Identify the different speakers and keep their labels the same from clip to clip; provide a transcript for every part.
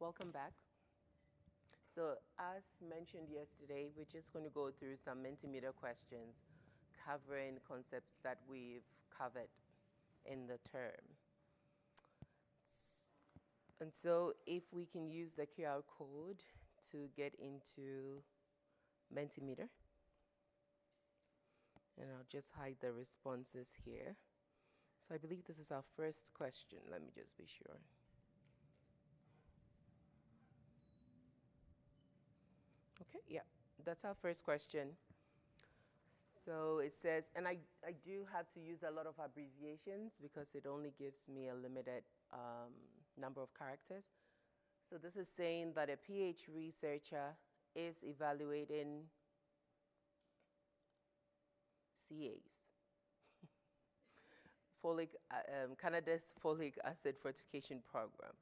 Speaker 1: Welcome back. So as mentioned yesterday, we're just going to go through some Mentimeter questions covering concepts that we've covered in the term. And so if we can use the QR code to get into Mentimeter, and I'll just hide the responses here. So I believe this is our first question. Let me just be sure. Okay, yeah, that's our first question. So it says, and I do have to use a lot of abbreviations because it only gives me a limited number of characters. So this is saying that a PhD researcher is evaluating CAs, Canada's folic acid fortification program.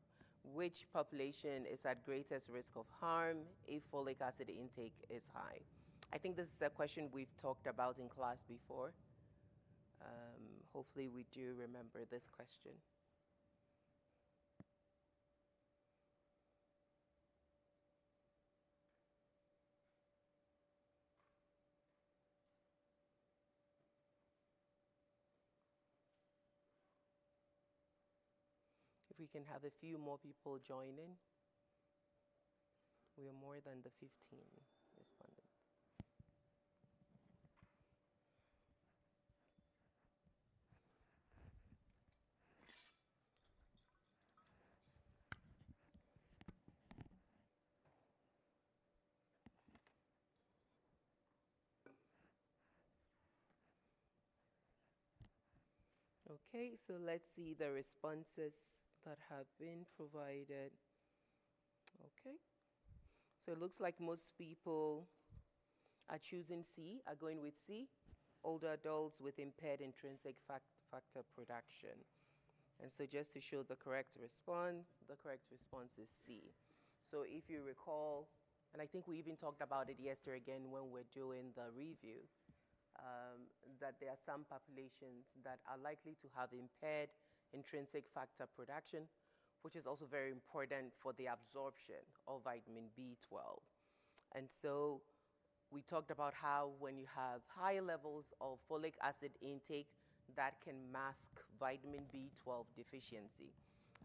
Speaker 1: Which population is at greatest risk of harm if folic acid intake is high? I think this is a question we've talked about in class before. Hopefully we do remember this question. If we can have a few more people join in. We are more than the 15 respondents. Okay, so let's see the responses that have been provided. Okay, so it looks like most people are choosing C, are going with C, older adults with impaired intrinsic factor production. And so just to show the correct response is C. So if you recall, and I think we even talked about it yesterday again when we're doing the review, that there are some populations that are likely to have impaired intrinsic factor production, which is also very important for the absorption of vitamin B12. And so we talked about how when you have high levels of folic acid intake, that can mask vitamin B12 deficiency.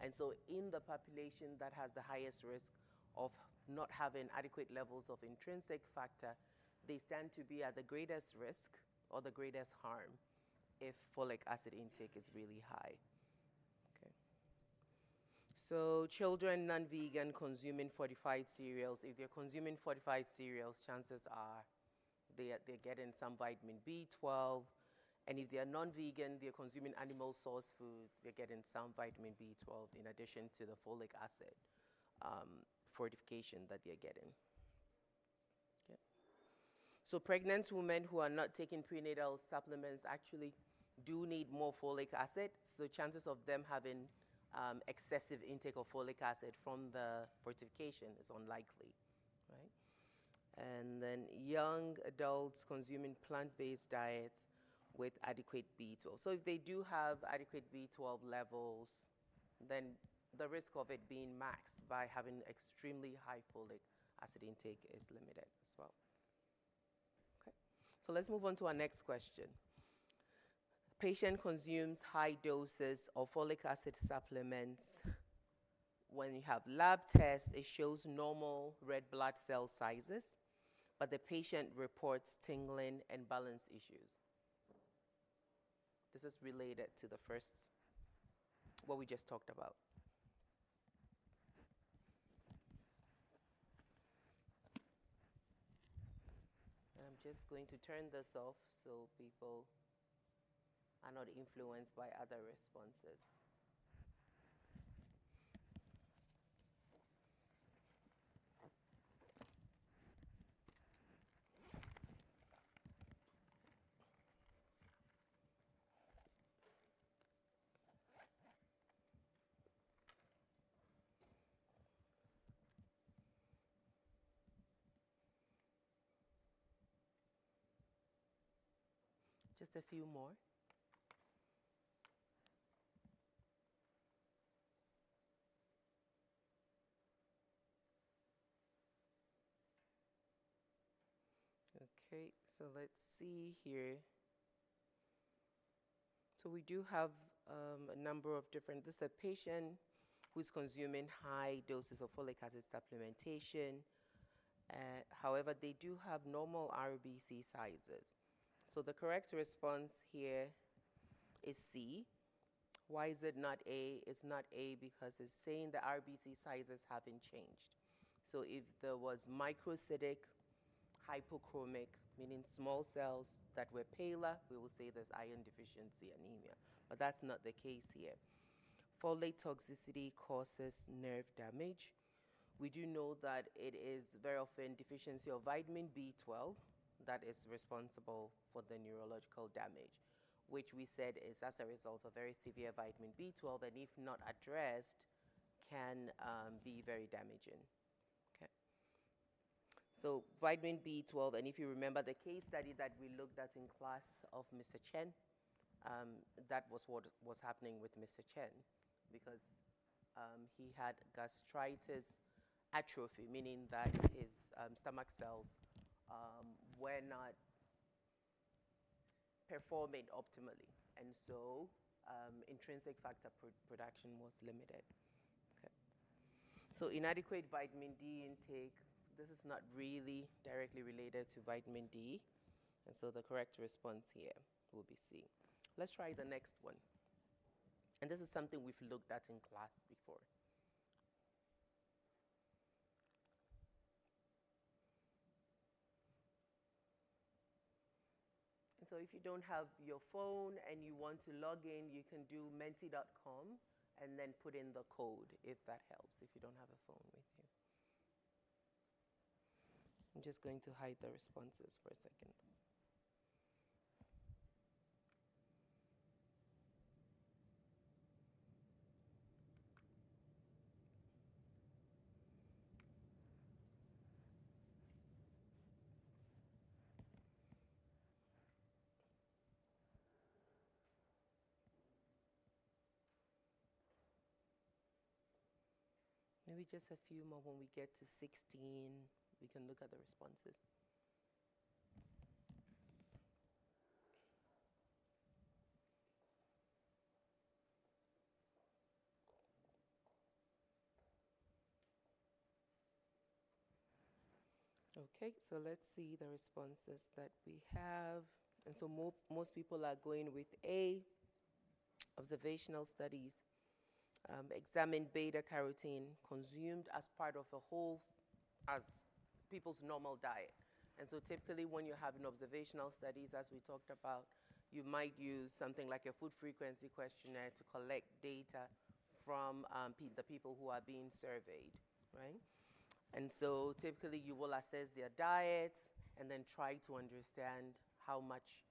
Speaker 1: And so in the population that has the highest risk of not having adequate levels of intrinsic factor, they stand to be at the greatest risk or the greatest harm if folic acid intake is really high. Okay. So children, non-vegan, consuming fortified cereals, if they're consuming fortified cereals, chances are they're getting some vitamin B12. And if they're non-vegan, they're consuming animal source foods, they're getting some vitamin B12 in addition to the folic acid fortification that they're getting. Okay. So pregnant women who are not taking prenatal supplements actually do need more folic acid. So chances of them having excessive intake of folic acid from the fortification is unlikely, right? And then young adults consuming plant-based diets with adequate B12. So if they do have adequate B12 levels, then the risk of it being maxed by having extremely high folic acid intake is limited as well. Okay, so let's move on to our next question. Patient consumes high doses of folic acid supplements. When you have lab tests, it shows normal red blood cell sizes, but the patient reports tingling and balance issues. This is related to the first, what we just talked about. And I'm just going to turn this off so people are not influenced by other responses. Just a few more. Okay, so let's see here. So we do have a number of different, this is a patient who's consuming high doses of folic acid supplementation. However, they do have normal RBC sizes. So the correct response here is C. Why is it not A? It's not A because it's saying the RBC sizes haven't changed. So if there was microcytic hypochromic, meaning small cells that were paler, we will say there's iron deficiency anemia. But that's not the case here. Folate toxicity causes nerve damage. We do know that it is very often deficiency of vitamin B12 that is responsible for the neurological damage, which we said is as a result of very severe vitamin B12, and if not addressed, can be very damaging. Okay. So vitamin B12, and if you remember the case study that we looked at in class of Mr. Chen, that was what was happening with Mr. Chen, because he had gastritis atrophy, meaning that his stomach cells were not performing optimally, and so intrinsic factor production was limited. Okay. So inadequate vitamin D intake, this is not really directly related to vitamin D, and so the correct response here will be C. Let's try the next one. And this is something we've looked at in class before. And so if you don't have your phone and you want to log in, you can do menti.com and then put in the code if that helps, if you don't have a phone with you. I'm just going to hide the responses for a second. Maybe just a few more. When we get to 16, we can look at the responses. Okay, so let's see the responses that we have. And so most people are going with A, observational studies. Examine beta carotene consumed as part of a whole, as people's normal diet. And so typically when you're having observational studies, as we talked about, you might use something like a food frequency questionnaire to collect data from the people who are being surveyed, right? And so typically you will assess their diets and then try to understand how much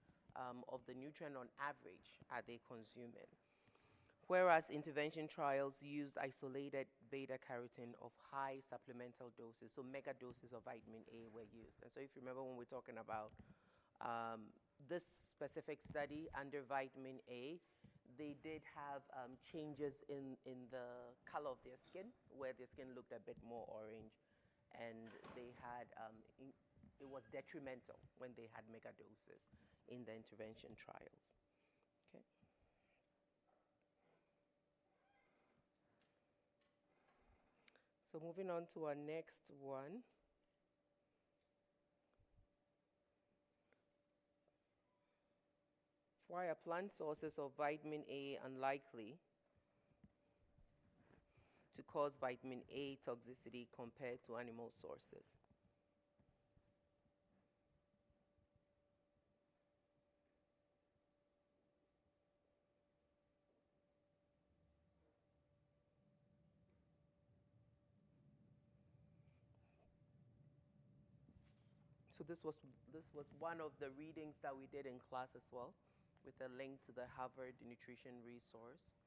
Speaker 1: of the nutrient on average are they consuming. Whereas intervention trials used isolated beta carotene of high supplemental doses, so mega doses of vitamin A were used. And so if you remember when we're talking about this specific study under vitamin A, they did have changes in the color of their skin, where their skin looked a bit more orange, and they had, it was detrimental when they had mega doses in the intervention trials. Okay. So moving on to our next one. Why are plant sources of vitamin A unlikely to cause vitamin A toxicity compared to animal sources? So this was one of the readings that we did in class as well, with a link to the Harvard nutrition resource.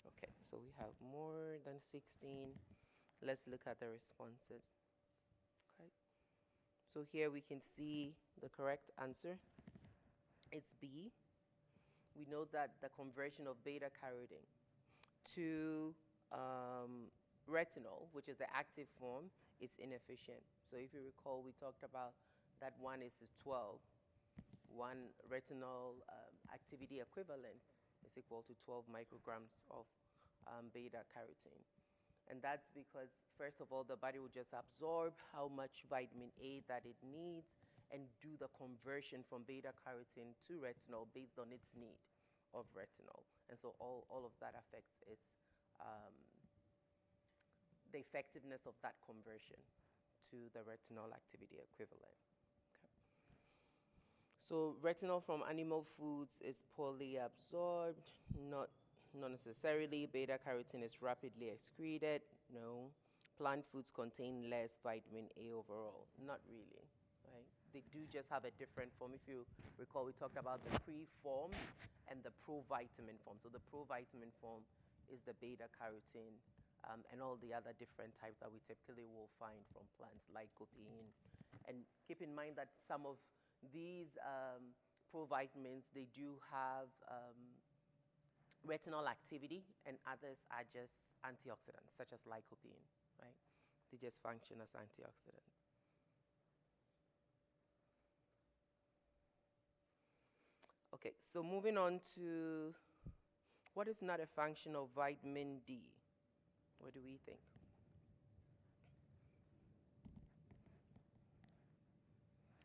Speaker 1: Okay, so we have more than 16. Let's look at the responses. Okay. So here we can see the correct answer. It's B. We know that the conversion of beta carotene to retinol, which is the active form, is inefficient. So if you recall, we talked about that 1:12. One retinol activity equivalent is equal to 12 micrograms of beta carotene. And that's because, first of all, the body will just absorb how much vitamin A that it needs and do the conversion from beta carotene to retinol based on its need of retinol. And so all of that affects the effectiveness of that conversion to the retinol activity equivalent. Okay. So retinol from animal foods is poorly absorbed, not necessarily. Beta carotene is rapidly excreted, no. Plant foods contain less vitamin A overall, not really, right? They do just have a different form. If you recall, we talked about the pre-form and the provitamin form. So the provitamin form is the beta carotene and all the other different types that we typically will find from plants, lycopene. And keep in mind that some of these provitamins, they do have retinol activity, and others are just antioxidants, such as lycopene, right? They just function as antioxidants. Okay, so moving on to what is not a function of vitamin D? What do we think?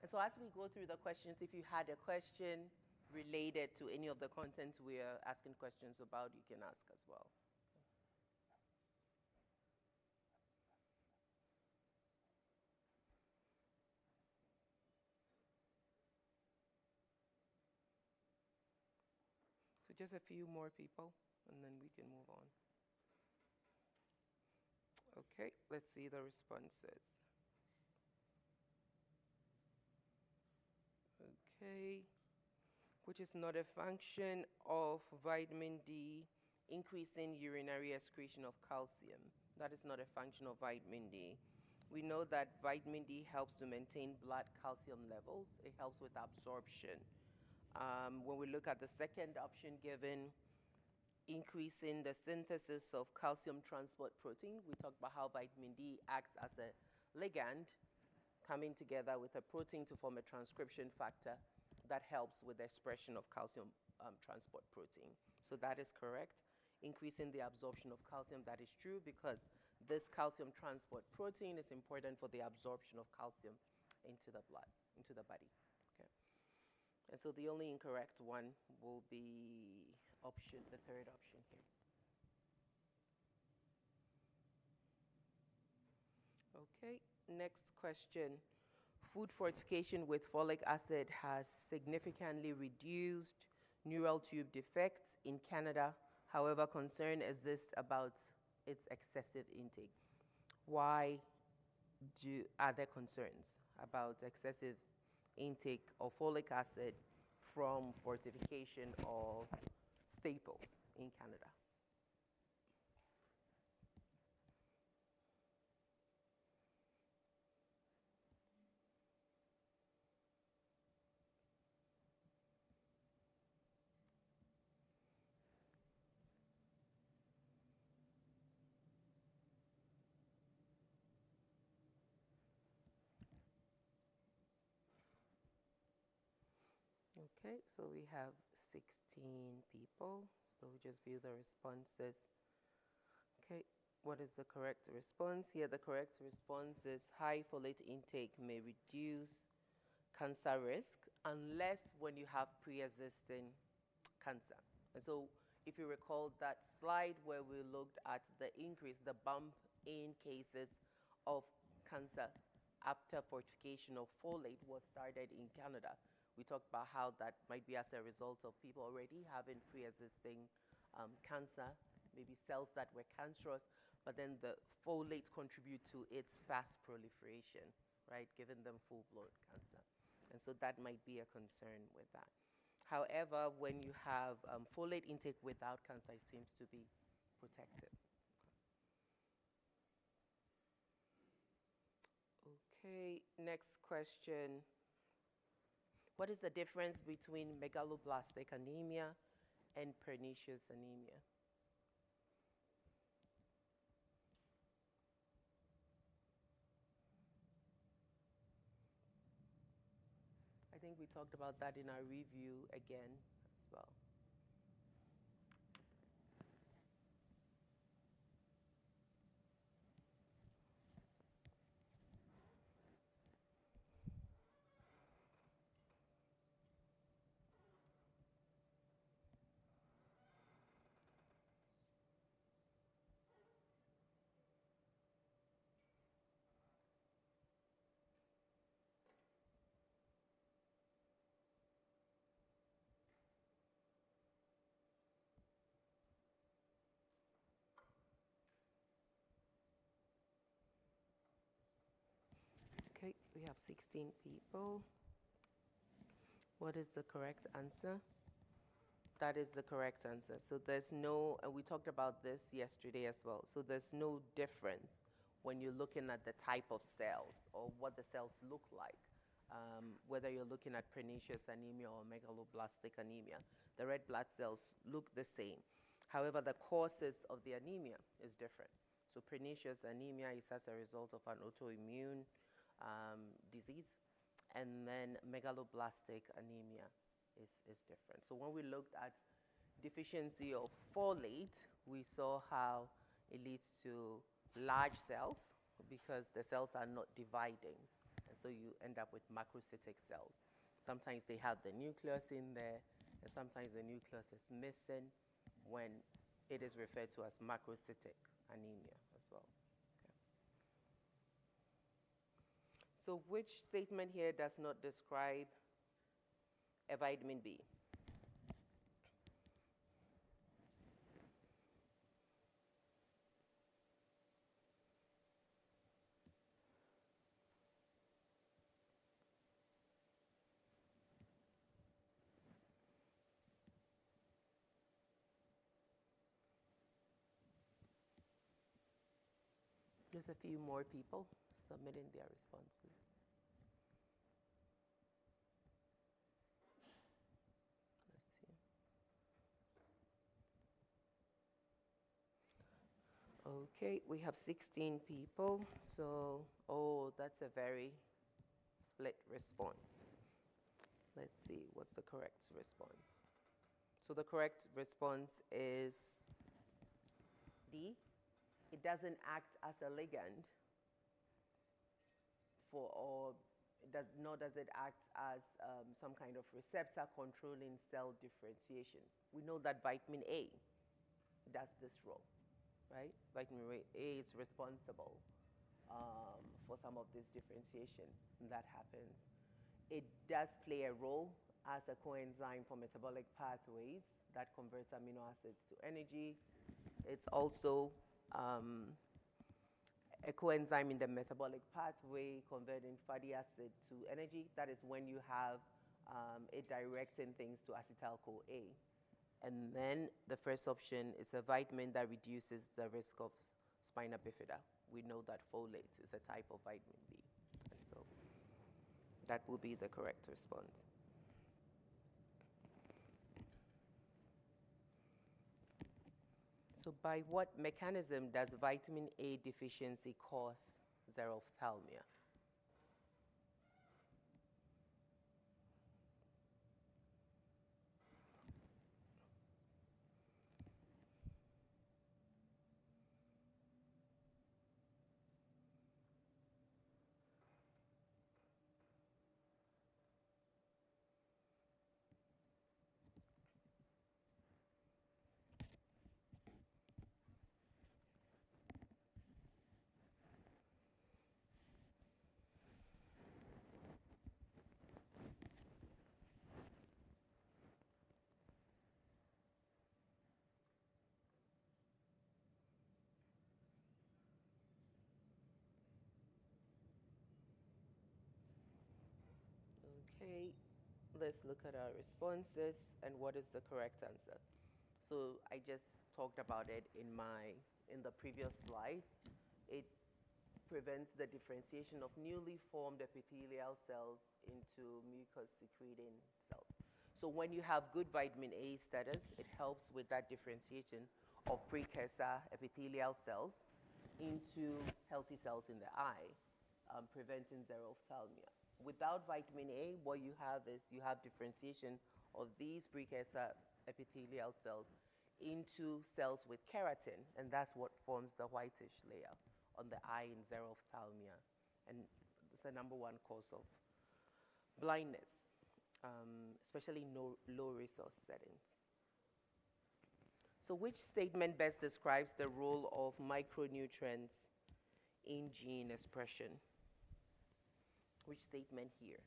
Speaker 1: And so as we go through the questions, if you had a question related to any of the content we are asking questions about, you can ask as well. So just a few more people, and then we can move on. Okay, let's see the responses. Okay, which is not a function of vitamin D, increasing urinary excretion of calcium. That is not a function of vitamin D. We know that vitamin D helps to maintain blood calcium levels. It helps with absorption. When we look at the second option given, increasing the synthesis of calcium transport protein, we talked about how vitamin D acts as a ligand, coming together with a protein to form a transcription factor that helps with the expression of calcium transport protein. So that is correct. Increasing the absorption of calcium, that is true, because this calcium transport protein is important for the absorption of calcium into the blood, into the body. Okay. And so the only incorrect one will be the third option here. Okay, next question. Food fortification with folic acid has significantly reduced neural tube defects in Canada. However, concern exists about its excessive intake. Why are there concerns about excessive intake of folic acid from fortification of staples in Canada? Okay, so we have 16 people. So we just view the responses. Okay, what is the correct response? Here, the correct response is high folate intake may reduce cancer risk unless when you have pre-existing cancer. And so if you recall that slide where we looked at the increase, the bump in cases of cancer after fortification of folate was started in Canada. We talked about how that might be as a result of people already having pre-existing cancer, maybe cells that were cancerous, but then the folate contribute to its fast proliferation, right, giving them full-blown cancer. And so that might be a concern with that. However, when you have folate intake without cancer, it seems to be protective. Okay, next question. What is the difference between megaloblastic anemia and pernicious anemia? I think we talked about that in our review again as well. Okay, we have 16 people. What is the correct answer? That is the correct answer. So there's no, and we talked about this yesterday as well. So there's no difference when you're looking at the type of cells or what the cells look like, whether you're looking at pernicious anemia or megaloblastic anemia. The red blood cells look the same. However, the causes of the anemia is different. So pernicious anemia is as a result of an autoimmune disease, and then megaloblastic anemia is different. So when we looked at deficiency of folate, we saw how it leads to large cells because the cells are not dividing. And so you end up with macrocytic cells. Sometimes they have the nucleus in there, and sometimes the nucleus is missing when it is referred to as macrocytic anemia as well. Okay. So which statement here does not describe a vitamin B? There's a few more people submitting their responses. Let's see. Okay, we have 16 people. So, oh, that's a very split response. Let's see, what's the correct response? So the correct response is D. It doesn't act as a ligand for, or nor does it act as some kind of receptor controlling cell differentiation. We know that vitamin A does this role, right? Vitamin A is responsible for some of this differentiation that happens. It does play a role as a coenzyme for metabolic pathways that converts amino acids to energy. It's also a coenzyme in the metabolic pathway converting fatty acid to energy. That is when you have it directing things to acetyl-CoA. And then the first option is a vitamin that reduces the risk of spina bifida. We know that folate is a type of vitamin B. And so that will be the correct response. So by what mechanism does vitamin A deficiency cause xerophthalmia? Okay, let's look at our responses and what is the correct answer. So I just talked about it in the previous slide. It prevents the differentiation of newly formed epithelial cells into mucus secreting cells. So when you have good vitamin A status, it helps with that differentiation of precursor epithelial cells into healthy cells in the eye, preventing xerophthalmia. Without vitamin A, what you have is you have differentiation of these precursor epithelial cells into cells with keratin, and that's what forms the whitish layer on the eye in xerophthalmia. And it's the number one cause of blindness, especially in low resource settings. So which statement best describes the role of micronutrients in gene expression? Which statement here?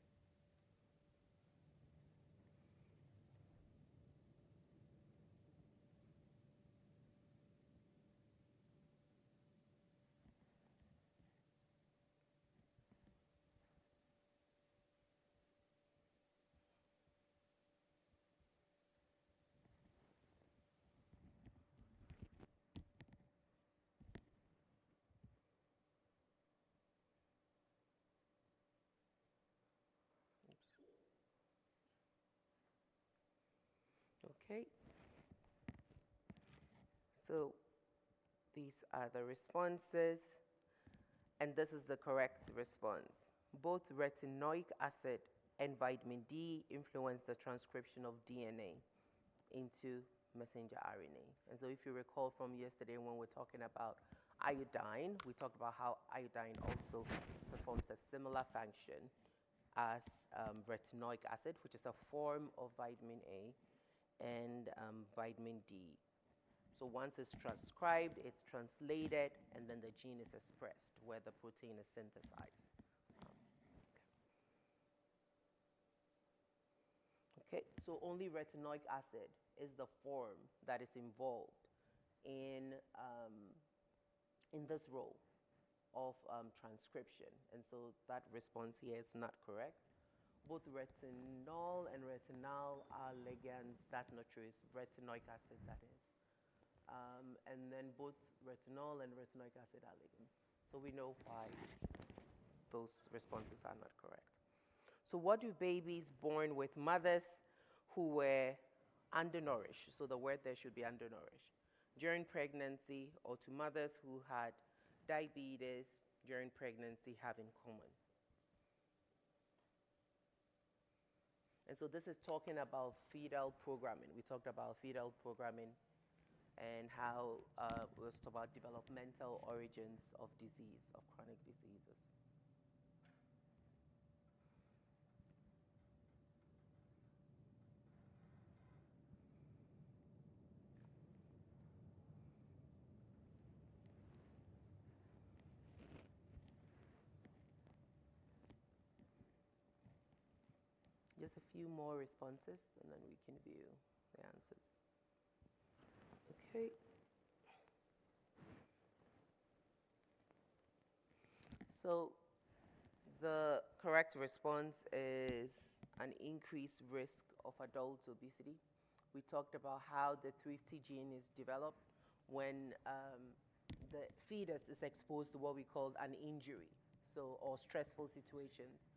Speaker 1: Okay. So these are the responses, and this is the correct response. Both retinoic acid and vitamin D influence the transcription of DNA into messenger RNA. And so if you recall from yesterday when we're talking about iodine, we talked about how iodine also performs a similar function as retinoic acid, which is a form of vitamin A, and vitamin D. So once it's transcribed, it's translated, and then the gene is expressed where the protein is synthesized. Okay, so only retinoic acid is the form that is involved in this role of transcription. And so that response here is not correct. Both retinol and retinal are ligands. That's not true. It's retinoic acid, that is. And then both retinol and retinoic acid are ligands. So we know why those responses are not correct. So what do babies born with mothers who were undernourished, so the word there should be undernourished, during pregnancy, or to mothers who had diabetes during pregnancy have in common? And so this is talking about fetal programming. We talked about fetal programming and how it was about developmental origins of disease, of chronic diseases. Just a few more responses, and then we can view the answers. Okay. So the correct response is an increased risk of adult obesity. We talked about how the thrifty gene is developed when the fetus is exposed to what we call an injury, or stressful situations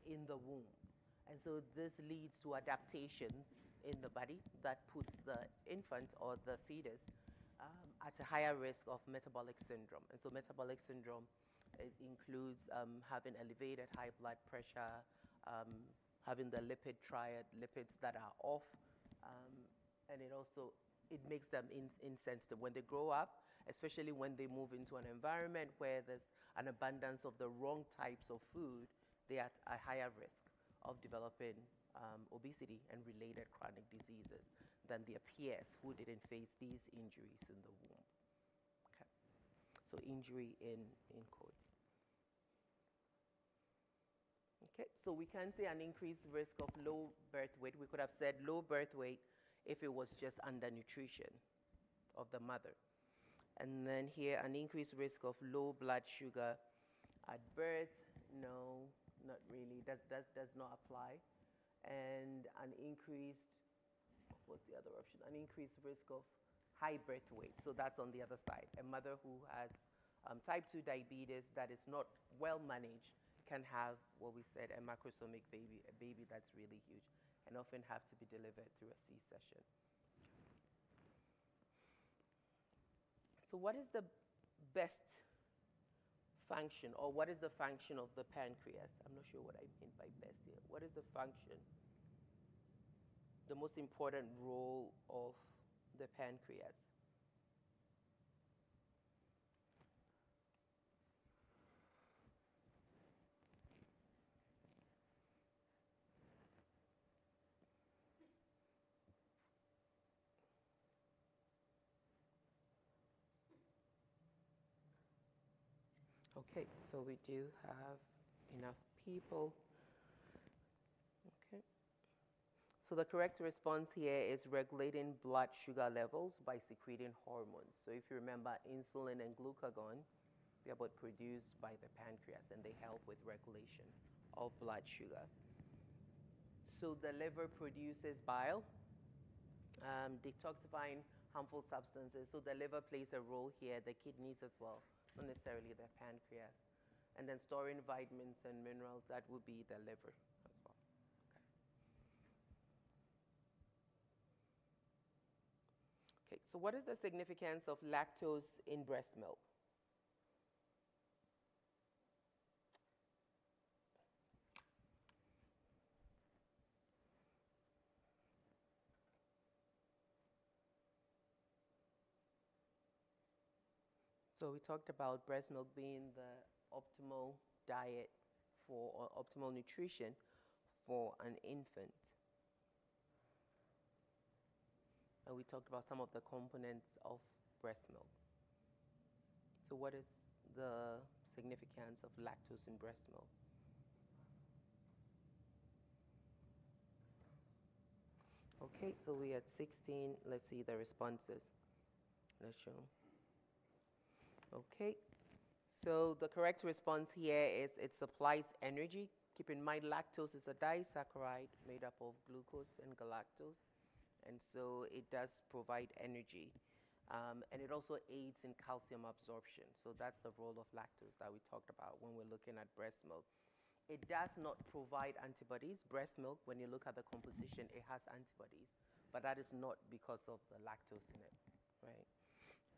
Speaker 1: in the womb. And so this leads to adaptations in the body that puts the infant or the fetus at a higher risk of metabolic syndrome. And so metabolic syndrome, it includes having elevated high blood pressure, having the lipid triad, lipids that are off, and it makes them insensitive. When they grow up, especially when they move into an environment where there's an abundance of the wrong types of food, they are at a higher risk of developing obesity and related chronic diseases than their peers who didn't face these injuries in the womb. Okay. So injury in quotes. Okay, so we can say an increased risk of low birth weight. We could have said low birth weight if it was just undernutrition of the mother. And then here, an increased risk of low blood sugar at birth. No, not really. That does not apply. And an increased, what's the other option? An increased risk of high birth weight. So that's on the other side. A mother who has Type 2 diabetes that is not well managed can have what we said, a macrosomic baby, a baby that's really huge, and often have to be delivered through a C-section. So what is the best function, or what is the function of the pancreas? I'm not sure what I mean by best here. What is the function, the most important role of the pancreas? Okay, so we do have enough people. Okay. So the correct response here is regulating blood sugar levels by secreting hormones. So if you remember, insulin and glucagon, they're both produced by the pancreas, and they help with regulation of blood sugar. So the liver produces bile, detoxifying harmful substances. So the liver plays a role here, the kidneys as well, not necessarily the pancreas. And then storing vitamins and minerals, that would be the liver as well. Okay, so what is the significance of lactose in breast milk? So we talked about breast milk being the optimal diet for, or optimal nutrition for an infant. And we talked about some of the components of breast milk. So what is the significance of lactose in breast milk? Okay, so we had 16. Let's see the responses. Let's show. Okay, so the correct response here is it supplies energy. Keep in mind, lactose is a disaccharide made up of glucose and galactose, and so it does provide energy. And it also aids in calcium absorption. So that's the role of lactose that we talked about when we're looking at breast milk. It does not provide antibodies. Breast milk, when you look at the composition, it has antibodies, but that is not because of the lactose in it, right?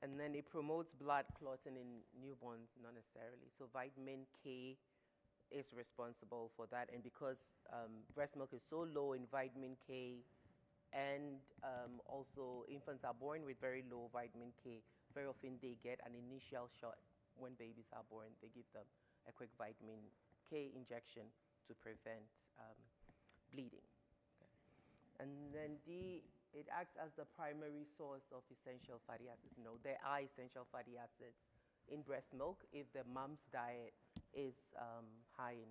Speaker 1: And then it promotes blood clotting in newborns, not necessarily. So vitamin K is responsible for that. And because breast milk is so low in vitamin K, and also infants are born with very low vitamin K, very often they get an initial shot when babies are born. They give them a quick vitamin K injection to prevent bleeding. Okay. And then D, it acts as the primary source of essential fatty acids. You know, there are essential fatty acids in breast milk if the mom's diet is high in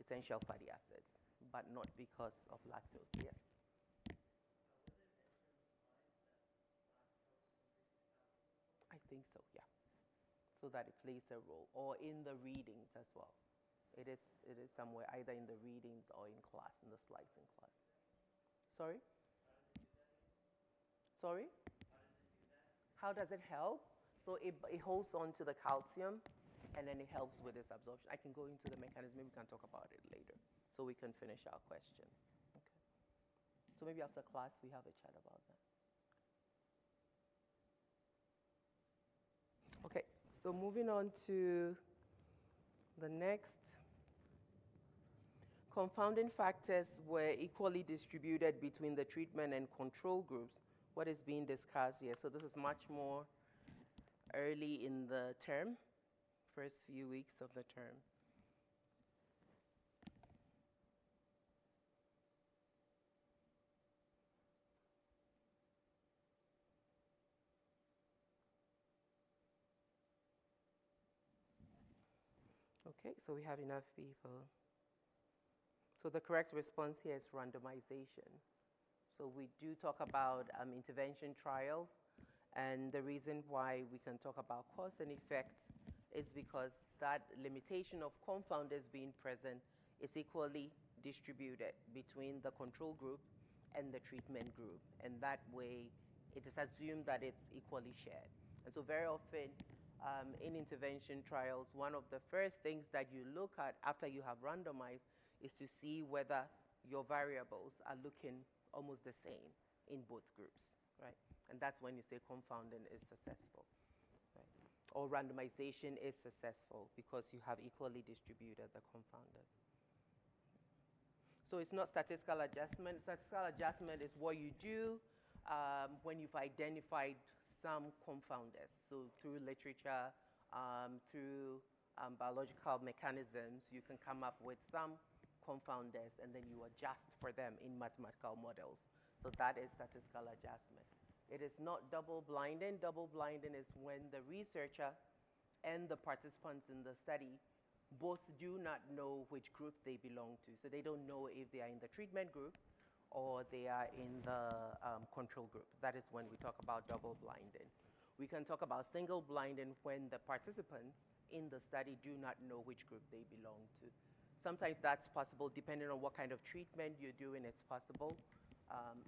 Speaker 1: essential fatty acids, but not because of lactose. Yes? I think so, yeah. So that it plays a role, or in the readings as well. It is somewhere either in the readings or in class, in the slides in class. Sorry? Sorry? How does it help? So it holds on to the calcium, and then it helps with its absorption. I can go into the mechanism. Maybe we can talk about it later, so we can finish our questions. Okay. So maybe after class, we have a chat about that. Okay, so moving on to the next. Confounding factors were equally distributed between the treatment and control groups. What is being discussed here? So this is much more early in the term, first few weeks of the term. Okay, so we have enough people. So the correct response here is randomization. So we do talk about intervention trials, and the reason why we can talk about cause and effect is because that limitation of confounders being present is equally distributed between the control group and the treatment group, and that way it is assumed that it's equally shared. And so very often in intervention trials, one of the first things that you look at after you have randomized is to see whether your variables are looking almost the same in both groups, right? And that's when you say confounding is successful, right? Or randomization is successful because you have equally distributed the confounders. So it's not statistical adjustment. Statistical adjustment is what you do when you've identified some confounders. So through literature, through biological mechanisms, you can come up with some confounders and then you adjust for them in mathematical models. So that is statistical adjustment. It is not double blinding. Double blinding is when the researcher and the participants in the study both do not know which group they belong to. So they don't know if they are in the treatment group or they are in the control group. That is when we talk about double blinding. We can talk about single blinding when the participants in the study do not know which group they belong to. Sometimes that's possible depending on what kind of treatment you're doing, it's possible.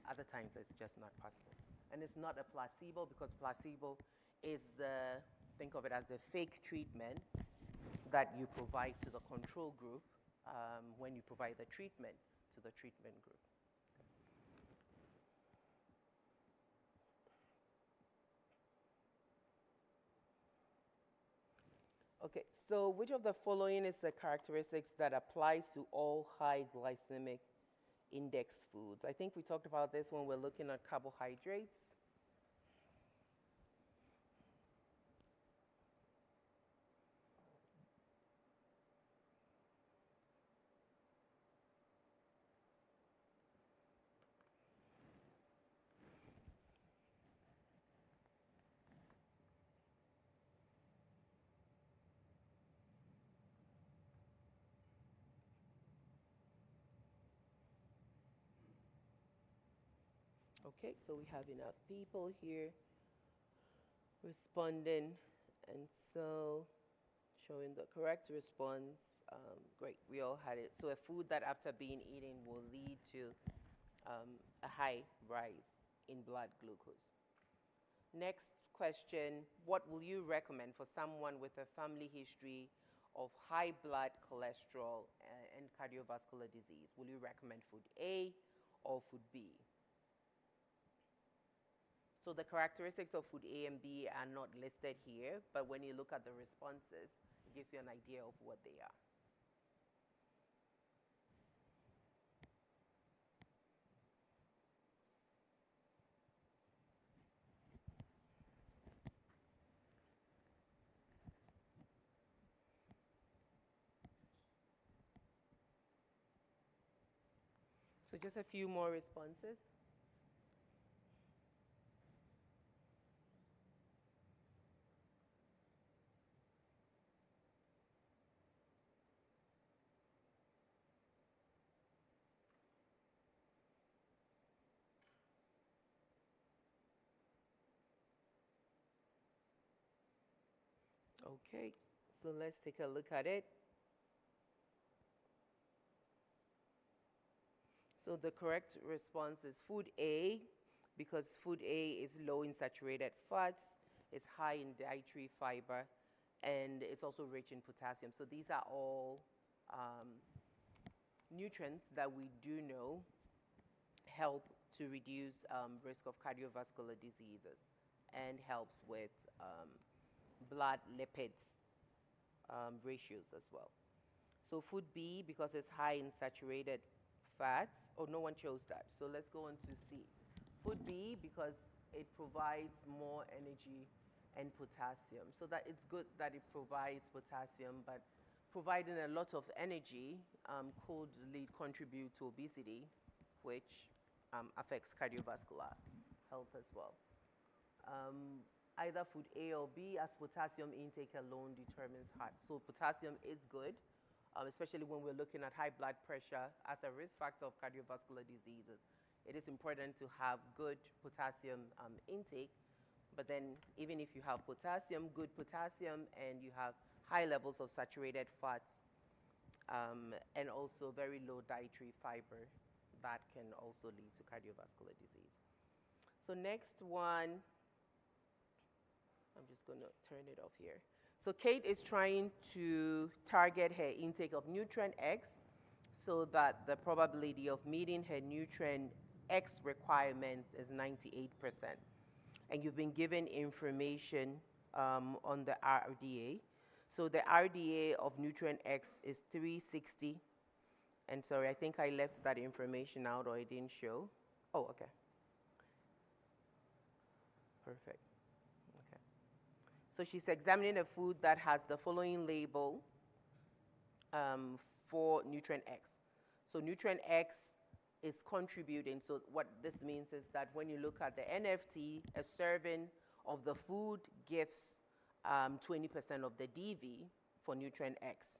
Speaker 1: Other times it's just not possible. And it's not a placebo because placebo is think of it as a fake treatment that you provide to the control group when you provide the treatment to the treatment group. Okay, so which of the following is the characteristics that applies to all high glycemic index foods? I think we talked about this when we're looking at carbohydrates. Okay, so we have enough people here responding, and so showing the correct response. Great, we all had it. So a food that after being eaten will lead to a high rise in blood glucose. Next question, what will you recommend for someone with a family history of high blood cholesterol and cardiovascular disease? Will you recommend food A or food B? So the characteristics of food A and B are not listed here, but when you look at the responses, it gives you an idea of what they are. So just a few more responses. Okay, so let's take a look at it. So the correct response is food A, because food A is low in saturated fats, it's high in dietary fiber, and it's also rich in potassium. So these are all nutrients that we do know help to reduce risk of cardiovascular diseases and helps with blood lipids ratios as well. So food B, because it's high in saturated fats. Oh, no one chose that. So let's go on to C. Food B, because it provides more energy and potassium. So that it's good that it provides potassium, but providing a lot of energy could contribute to obesity, which affects cardiovascular health as well. Either food A or B, as potassium intake alone determines heart. So potassium is good, especially when we're looking at high blood pressure as a risk factor of cardiovascular diseases. It is important to have good potassium intake, but then even if you have potassium, good potassium, and you have high levels of saturated fats, and also very low dietary fiber, that can also lead to cardiovascular disease. So next one, I'm just going to turn it off here. So Kate is trying to target her intake of nutrient X so that the probability of meeting her nutrient X requirements is 98%. And you've been given information on the RDA. So the RDA of nutrient X is 360. And sorry, I think I left that information out or I didn't show. Oh, okay. Perfect. Okay. So she's examining a food that has the following label for nutrient X. So nutrient X is contributing. So what this means is that when you look at the NFT, a serving of the food gives 20% of the DV for nutrient X.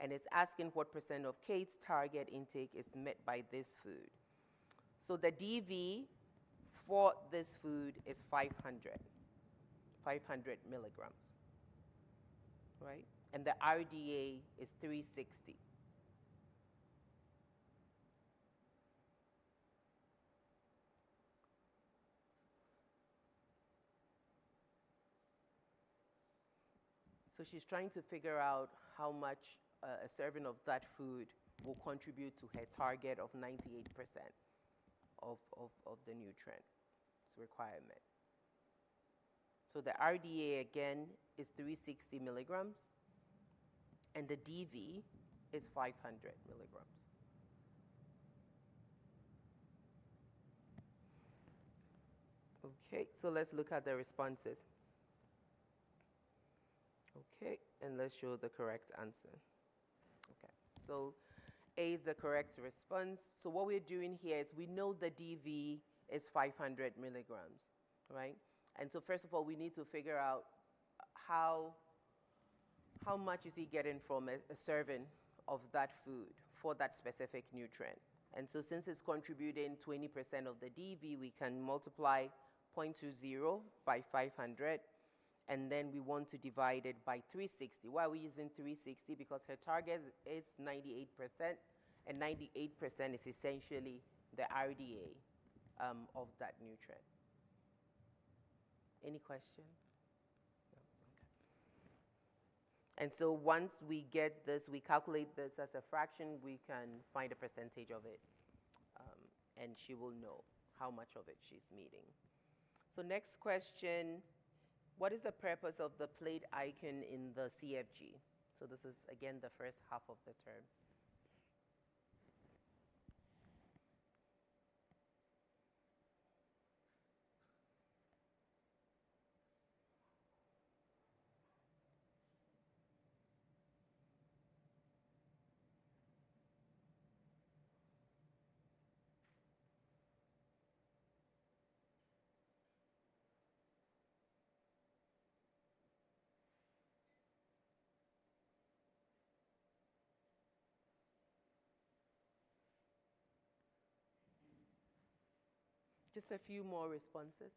Speaker 1: And it's asking what percent of Kate's target intake is met by this food. So the DV for this food is 500 milligrams, right? And the RDA is 360. So she's trying to figure out how much a serving of that food will contribute to her target of 98% of the nutrient requirement. So the RDA again is 360 milligrams and the DV is 500 milligrams. Okay, so let's look at the responses. Okay, and let's show the correct answer. Okay, so A is the correct response. So what we're doing here is we know the DV is 500 milligrams, right? And so first of all, we need to figure out how much is he getting from a serving of that food for that specific nutrient. And so since it's contributing 20% of the DV, we can multiply 0.20 by 500, and then we want to divide it by 360. Why are we using 360? Because her target is 98%, and 98% is essentially the RDA of that nutrient. Any question? No? Okay. And so once we get this, we calculate this as a fraction, we can find a percentage of it, and she will know how much of it she's meeting. So next question, what is the purpose of the plate icon in the CFG? So this is, again, the first half of the term. Just a few more responses.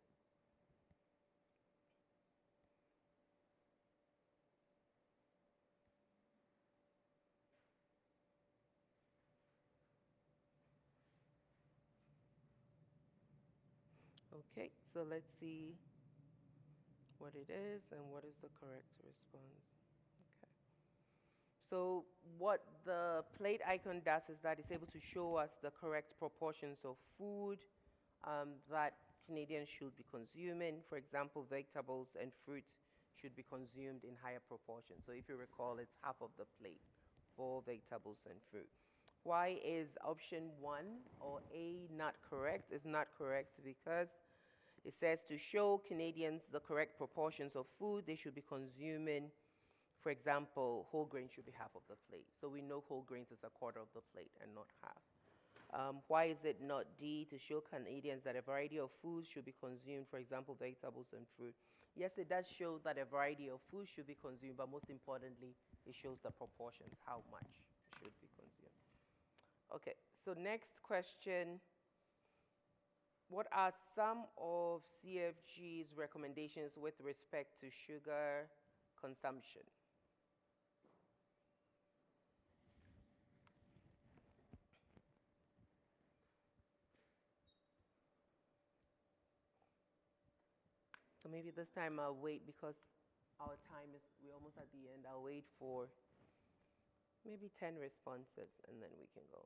Speaker 1: Okay, so let's see what it is and what is the correct response. Okay. So what the plate icon does is that it's able to show us the correct proportions of food that Canadians should be consuming. For example, vegetables and fruit should be consumed in higher proportions. So if you recall, it's half of the plate for vegetables and fruit. Why is option 1 or A not correct? It's not correct because it says to show Canadians the correct proportions of food they should be consuming. For example, whole grain should be half of the plate. So we know whole grains is a quarter of the plate and not half. Why is it not D, to show Canadians that a variety of foods should be consumed, for example, vegetables and fruit? Yes, it does show that a variety of foods should be consumed, but most importantly, it shows the proportions, how much should be consumed. Okay, so next question. What are some of CFG's recommendations with respect to sugar consumption? So maybe this time I'll wait because our time is, we're almost at the end. I'll wait for maybe 10 responses and then we can go.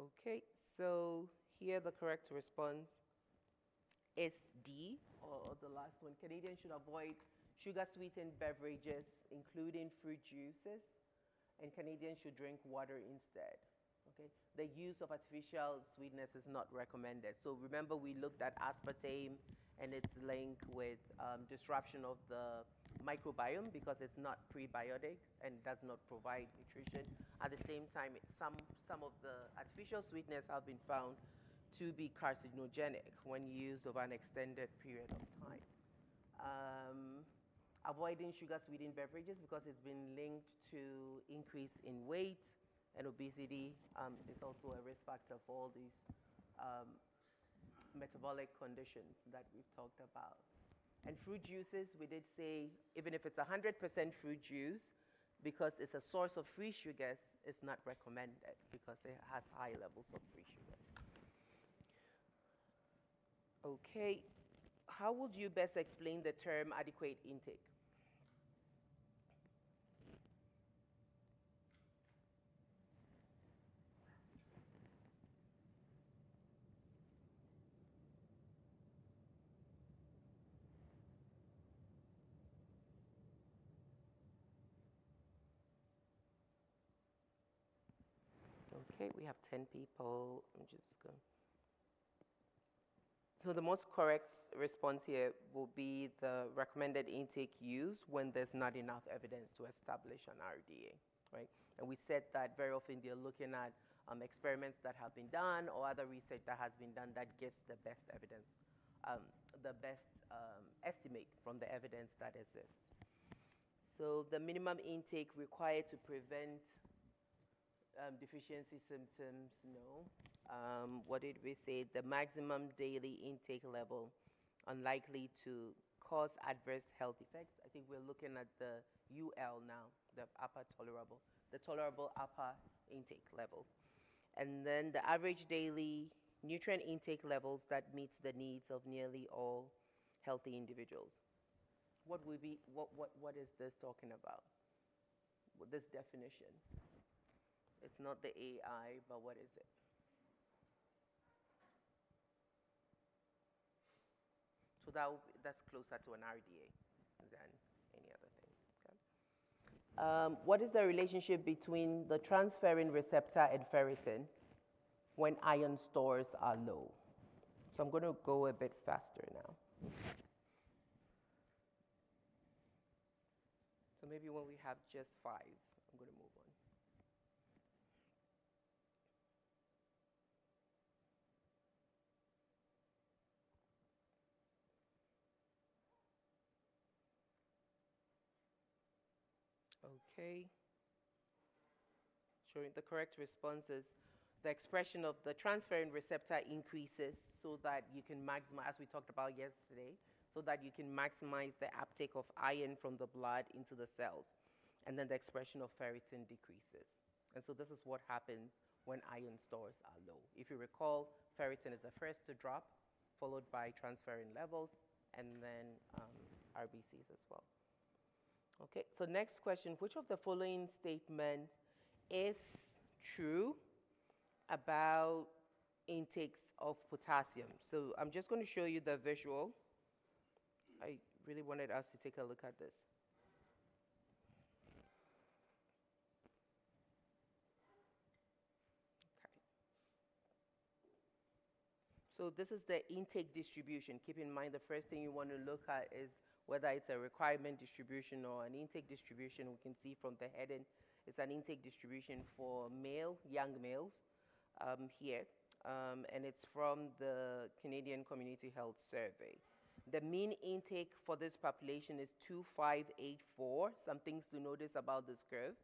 Speaker 1: Okay, so here the correct response is D, or the last one. Canadians should avoid sugar-sweetened beverages, including fruit juices, and Canadians should drink water instead. Okay, the use of artificial sweetness is not recommended. So remember, we looked at aspartame and its link with disruption of the microbiome because it's not prebiotic and does not provide nutrition. At the same time, some of the artificial sweeteners have been found to be carcinogenic when used over an extended period of time. Avoiding sugar-sweetened beverages because it's been linked to increase in weight and obesity. Is also a risk factor for all these metabolic conditions that we've talked about. And fruit juices, we did say, even if it's 100% fruit juice, because it's a source of free sugars, it's not recommended because it has high levels of free sugars. Okay, how would you best explain the term adequate intake? Okay, we have 10 people. I'm just going. So the most correct response here will be the recommended intake use when there's not enough evidence to establish an RDA, right? And we said that very often they're looking at experiments that have been done or other research that has been done that gives the best evidence, the best estimate from the evidence that exists. So the minimum intake required to prevent deficiency symptoms, no. What did we say? The maximum daily intake level unlikely to cause adverse health effects. I think we're looking at the UL now, the upper tolerable, the tolerable upper intake level. And then the average daily nutrient intake levels that meets the needs of nearly all healthy individuals. What is this talking about? This definition. It's not the AI, but what is it? So that's closer to an RDA than any other thing. Okay. What is the relationship between the transferrin receptor and ferritin when iron stores are low? So I'm going to go a bit faster now. So maybe when we have just 5, I'm going to move on. Okay. Showing the correct responses. The expression of the transferrin receptor increases so that you can maximize, as we talked about yesterday, so that you can maximize the uptake of iron from the blood into the cells. And then the expression of ferritin decreases. And so this is what happens when iron stores are low. If you recall, ferritin is the first to drop, followed by transferrin levels, and then RBCs as well. Okay, so next question. Which of the following statements is true about intakes of potassium? So I'm just going to show you the visual. I really wanted us to take a look at this. Okay. So this is the intake distribution. Keep in mind the first thing you want to look at is whether it's a requirement distribution or an intake distribution. We can see from the heading, it's an intake distribution for young males here. And it's from the Canadian Community Health Survey. The mean intake for this population is 2,584. Some things to notice about this curve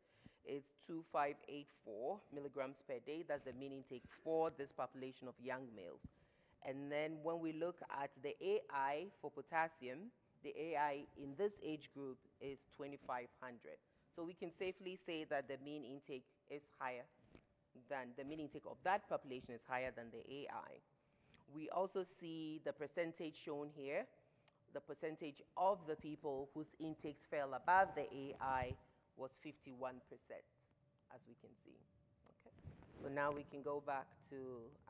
Speaker 1: is 2,584 milligrams per day. That's the mean intake for this population of young males. And then when we look at the AI for potassium, the AI in this age group is 2,500. So we can safely say that the mean intake is higher than the mean intake of that population is higher than the AI. We also see the percentage shown here, the percentage of the people whose intakes fell above the AI was 51%, as we can see. Okay. So now we can go back to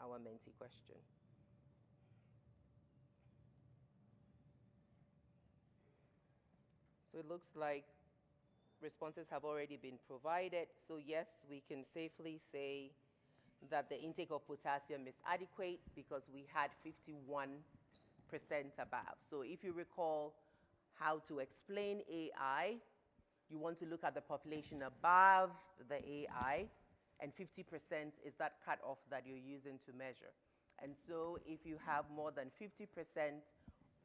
Speaker 1: our Menti question. So it looks like responses have already been provided. So yes, we can safely say that the intake of potassium is adequate because we had 51% above. So if you recall how to explain AI, you want to look at the population above the AI, and 50% is that cutoff that you're using to measure. And so if you have more than 50%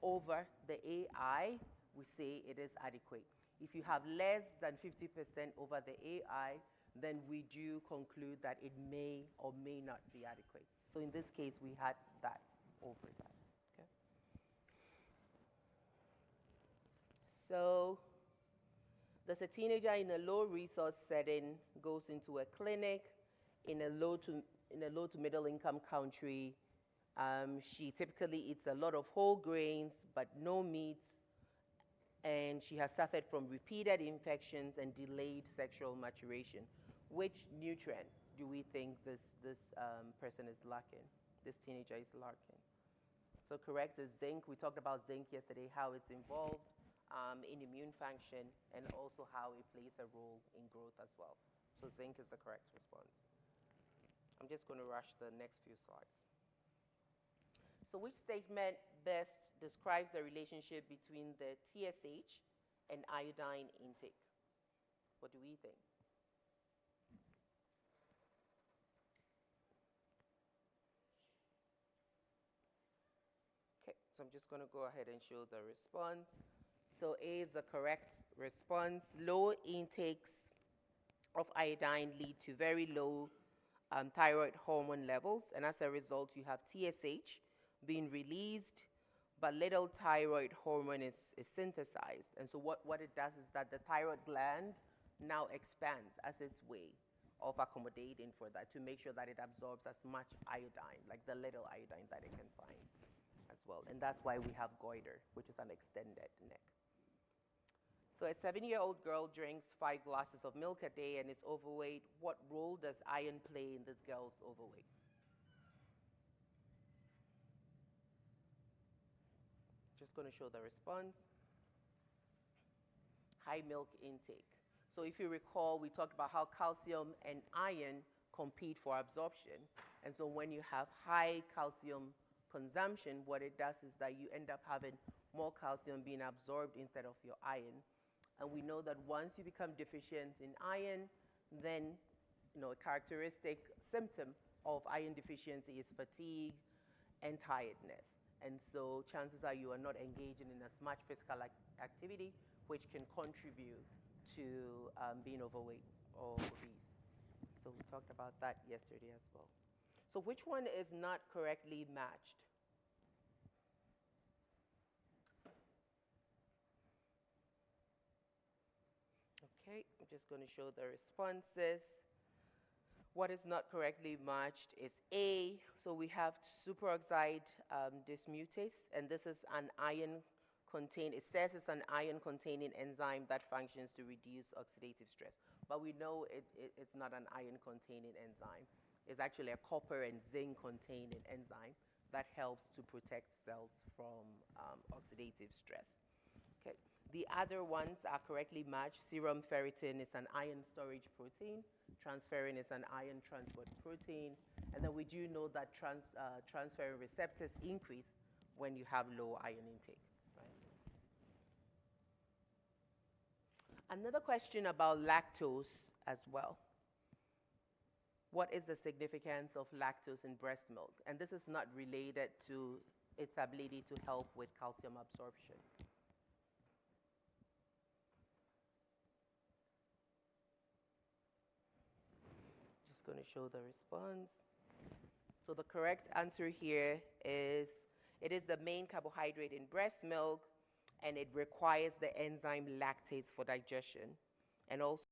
Speaker 1: over the AI, we say it is adequate. If you have less than 50% over the AI, then we do conclude that it may or may not be adequate. So in this case, we had that over that. Okay. So there's a teenager in a low resource setting, goes into a clinic in a low to middle income country. She typically eats a lot of whole grains, but no meats. And she has suffered from repeated infections and delayed sexual maturation. Which nutrient do we think this person is lacking, this teenager is lacking? So correct is zinc. We talked about zinc yesterday, how it's involved in immune function, and also how it plays a role in growth as well. So zinc is the correct response. I'm just going to rush the next few slides. So which statement best describes the relationship between the TSH and iodine intake? What do we think? Okay, so I'm just going to go ahead and show the response. So A is the correct response. Low intakes of iodine lead to very low thyroid hormone levels, and as a result, you have TSH being released, but little thyroid hormone is synthesized. And so what it does is that the thyroid gland now expands as its way of accommodating for that to make sure that it absorbs as much iodine, like the little iodine that it can find as well. And that's why we have goiter, which is an extended neck. So a 7-year-old girl drinks 5 glasses of milk a day and is overweight. What role does iron play in this girl's overweight? Just going to show the response. High milk intake. So if you recall, we talked about how calcium and iron compete for absorption. And so when you have high calcium consumption, what it does is that you end up having more calcium being absorbed instead of your iron. And we know that once you become deficient in iron, then a characteristic symptom of iron deficiency is fatigue and tiredness. And so chances are you are not engaging in as much physical activity, which can contribute to being overweight or obese. So we talked about that yesterday as well. So which one is not correctly matched? Okay, I'm just going to show the responses. What is not correctly matched is A. So we have superoxide dismutase, and this is an it says it's an iron-containing enzyme that functions to reduce oxidative stress. But we know it's not an iron-containing enzyme. It's actually a copper and zinc-containing enzyme that helps to protect cells from oxidative stress. Okay. The other ones are correctly matched. Serum ferritin is an iron storage protein. Transferrin is an iron transport protein. And then we do know that transferrin receptors increase when you have low iron intake. Right? Another question about lactose as well. What is the significance of lactose in breast milk? And this is not related to its ability to help with calcium absorption. Going to show the response. So the correct answer here is it is the main carbohydrate in breast milk, and it requires the enzyme lactase for digestion, and also